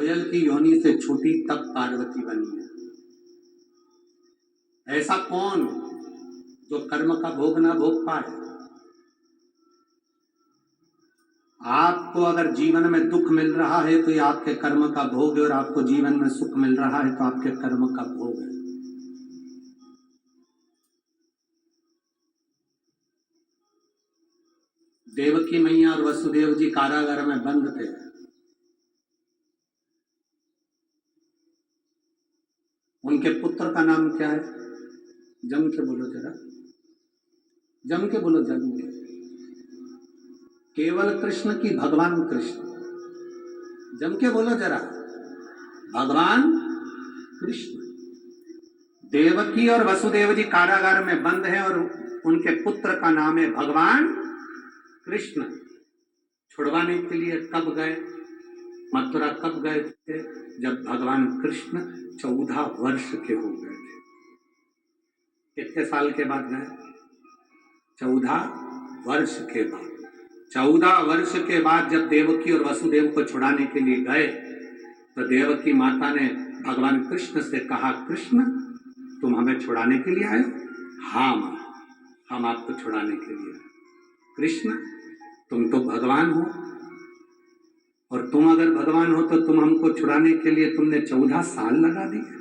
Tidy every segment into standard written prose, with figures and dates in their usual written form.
कोयल की योनि से छोटी तब पार्वती बनी है। ऐसा कौन जो कर्म का भोग ना भोग पाए? आपको अगर जीवन में दुख मिल रहा है तो ये आपके कर्म का भोग है, और आपको जीवन में सुख मिल रहा है तो आपके कर्म का भोग है। देवकी मैया और वसुदेव जी कारागार में बंद थे। उनके पुत्र का नाम क्या है? जम के बोलो जरा, जम के बोलो, जम के। केवल कृष्ण की भगवान कृष्ण? जम के बोलो जरा, भगवान कृष्ण। देवकी और वसुदेव जी कारागार में बंद हैं और उनके पुत्र का नाम है भगवान कृष्ण। छुड़वाने के लिए कब गए, मथुरा कब गए थे? जब भगवान कृष्ण 14 वर्ष के हो गए थे। कितने साल के बाद गए? 14 वर्ष के बाद। 14 वर्ष के बाद जब देवकी और वसुदेव को छुड़ाने के लिए गए तो देवकी माता ने भगवान कृष्ण से कहा, कृष्ण तुम हमें छुड़ाने के लिए आए? हाँ मां, हम आपको छुड़ाने के लिए आए। कृष्ण तुम तो भगवान हो, और तुम अगर भगवान हो तो तुम हमको छुड़ाने के लिए तुमने 14 साल लगा दिए।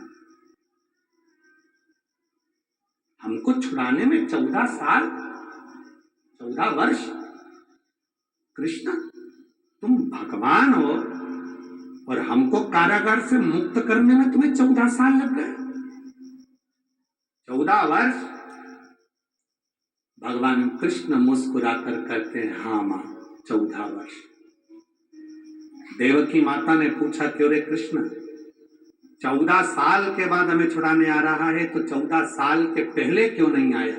हमको छुड़ाने में 14 साल, 14 वर्ष। कृष्ण तुम भगवान हो और हमको कारागार से मुक्त करने में तुम्हें 14 साल लग गए, 14 वर्ष। भगवान कृष्ण मुस्कुराकर कहते हैं, हाँ मां 14 वर्ष। देवकी माता ने पूछा, क्यों रे कृष्ण, 14 साल के बाद हमें छुड़ाने आ रहा है तो 14 साल के पहले क्यों नहीं आया?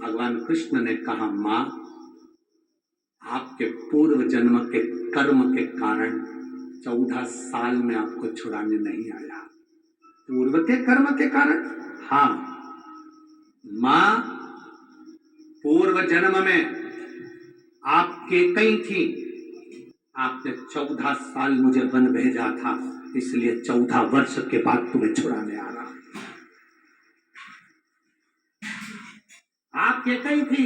भगवान कृष्ण ने कहा, मां आपके पूर्व जन्म के कर्म के कारण 14 साल में आपको छुड़ाने नहीं आया। पूर्व के कर्म के कारण? हाँ मां, पूर्व जन्म में आपके कई थी, आपने 14 साल मुझे वन भेजा था, इसलिए 14 वर्ष के बाद तुम्हें छुड़ाने आ रहा। आपके कई थी,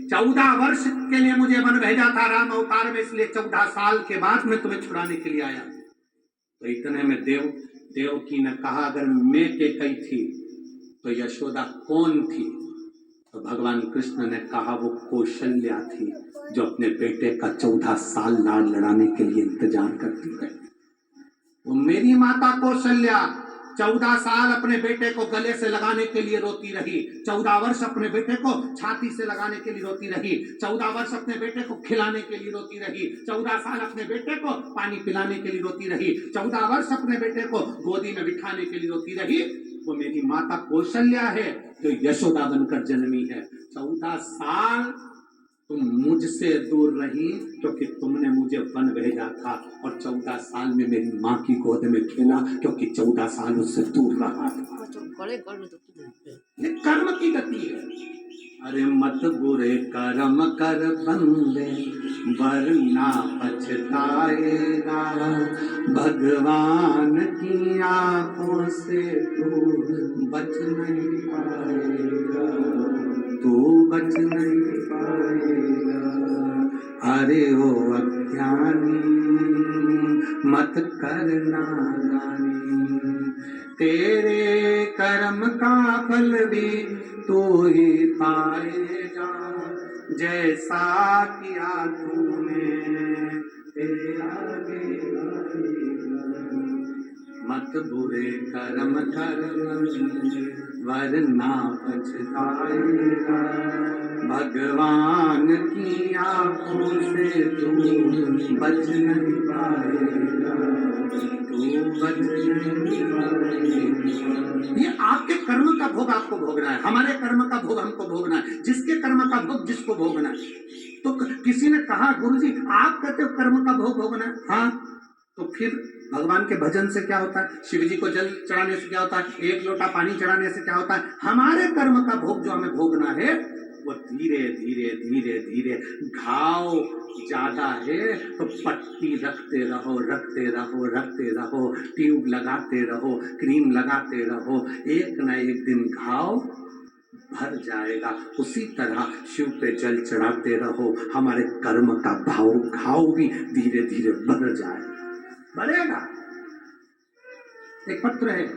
14 वर्ष के लिए मुझे वन भेजा था राम अवतार में, इसलिए 14 साल के बाद मैं तुम्हें छुड़ाने के लिए आया। तो इतने में देवकी ने कहा, अगर मैं कई थी तो यशोदा कौन थी? तो भगवान कृष्ण ने कहा, वो कौशल्या थी, जो अपने बेटे का 14 साल लाड लड़ाने के लिए इंतजार करती है। वो मेरी माता कौशल्या 14 साल अपने बेटे को गले से लगाने के लिए रोती रही, 14 वर्ष अपने बेटे को छाती से लगाने के लिए रोती रही, 14 वर्ष अपने बेटे को खिलाने के लिए रोती रही, 14 साल अपने बेटे को पानी पिलाने के लिए रोती रही, 14 वर्ष अपने बेटे को गोदी में बिठाने के लिए रोती रही। वो मेरी माता कौशल्या है जो यशोदा बनकर जन्मी है। 14 साल तुम मुझसे दूर रही क्योंकि तुमने मुझे वन भेजा था, और 14 साल में मेरी माँ की गोद में खेला क्योंकि 14 साल उससे दूर रहा था। ये कर्म की गति है। अरे मत बुरे कर्म कर बंदे, वरना पछताएगा, भगवान की आंखों से तू बच नहीं पाएगा, तू बच नहीं पाएगा। अरे ओ अज्ञानी मत करना नादानी, तेरे कर्म का फल भी तू ही पाएगा, जैसा किया तूने तेरे आगे आएगा। मत बुरे कर्म कर वरना पछताएगा, भगवान की आंखों से तू बच नहीं पाएगा, तू बच नहीं पाएगा। ये आपके कर्म का भोग आपको भोगना है, हमारे कर्म का भोग हमको भोगना है, जिसके कर्म का भोग जिसको भोगना है। तो किसी ने कहा, गुरुजी आप कहते हो कर्म का भोग भोगना है, हाँ तो फिर भगवान के भजन से क्या होता है? शिव जी को जल चढ़ाने से क्या होता है? एक लोटा पानी चढ़ाने से क्या होता है? हमारे कर्म का भोग जो हमें भोगना है वो धीरे धीरे धीरे धीरे, घाव ज्यादा है तो पट्टी रखते रहो रखते रहो रखते रहो, ट्यूब लगाते रहो, क्रीम लगाते रहो, एक न एक दिन घाव भर जाएगा। उसी तरह शिव पे जल चढ़ाते रहो, हमारे कर्म का घाव भी धीरे धीरे भर जाएगा, बढ़ेगा। एक पत्र है